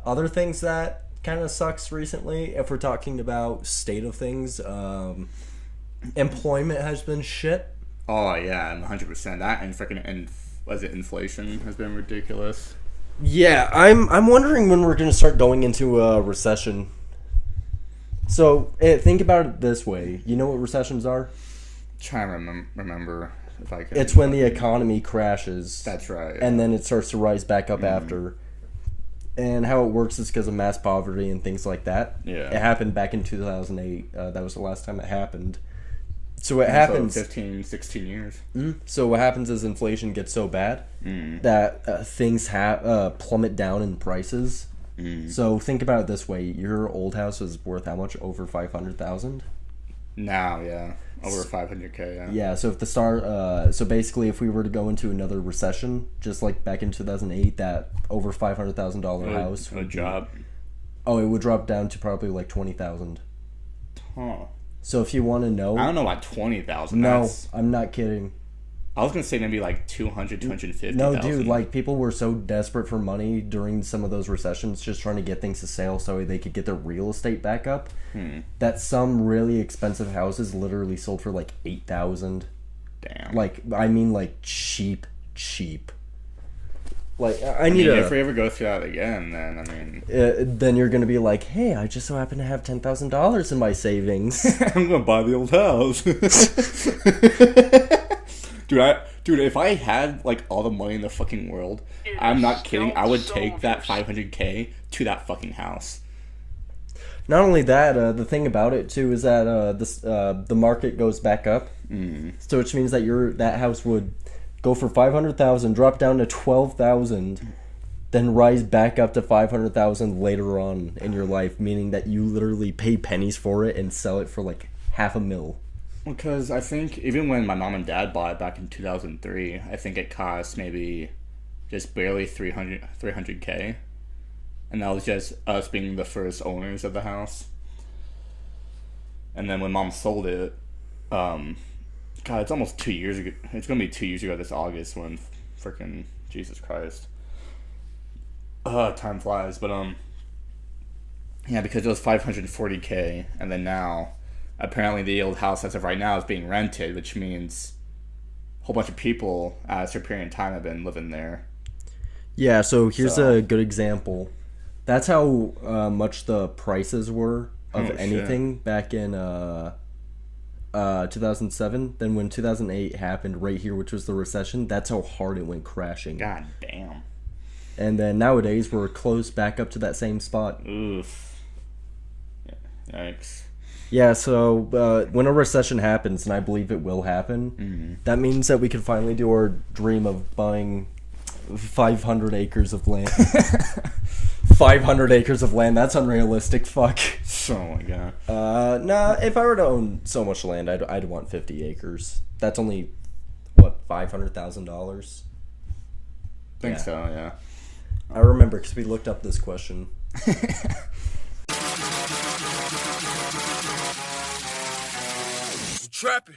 other things that kind of sucks recently, if we're talking about state of things, employment has been shit. Oh yeah, 100%. That and freaking was it inflation has been ridiculous. Yeah, I'm wondering when we're going to start going into a recession. So think about it this way. You know what recessions are? Trying to remember if I can. It's when the economy crashes. That's right. Yeah. And then it starts to rise back up after. And how it works is because of mass poverty and things like that. Yeah. It happened back in 2008. That was the last time it happened. So what happens... So 15, 16 years. So what happens is inflation gets so bad that things plummet down in prices. So think about it this way. Your old house is worth how much? Over $500,000? Now, yeah. Over 500K, yeah. Yeah, so if so basically if we were to go into another recession, just like back in 2008, that over $500,000 house would drop. It would drop down to probably like 20,000. Huh. So if you want to know... I don't know about 20,000. No, I'm not kidding. I was going to say maybe like 200, 250,000. No, dude, like people were so desperate for money during some of those recessions, just trying to get things to sale so they could get their real estate back up, that some really expensive houses literally sold for like 8,000. Damn. Like, I mean like cheap. Like, I mean, if we ever go through that again, then, I mean... then you're going to be like, hey, I just so happen to have $10,000 in my savings. I'm going to buy the old house. Dude, if I had, like, all the money in the fucking world, I'm not kidding, I would take that 500K to that fucking house. Not only that, the thing about it, too, is that the market goes back up. So which means that that house would go for $500,000, drop down to $12,000, then rise back up to $500,000 later on in your life, meaning that you literally pay pennies for it and sell it for, like, $500,000. Because I think even when my mom and dad bought it back in 2003, I think it cost maybe just barely 300K. And that was just us being the first owners of the house. And then when mom sold it, God, it's almost 2 years ago. It's going to be 2 years ago this August when freaking Jesus Christ. Time flies. But, yeah, because it was 540K. And then now... apparently the old house as of right now is being rented, which means a whole bunch of people at a certain period of time have been living there. Yeah, so here's a good example. That's how much the prices were of anything back in 2007. Then when 2008 happened right here, which was the recession, that's how hard it went crashing. God damn. And then nowadays we're close back up to that same spot. Oof. Yeah. Yikes. Yeah, so when a recession happens, and I believe it will happen, that means that we can finally do our dream of buying 500 acres of land. 500 acres of land, that's unrealistic, fuck. Oh my god. Nah, if I were to own so much land, I'd want 50 acres. That's only, what, $500,000? Think so, yeah. I remember, because we looked up this question. Trapping.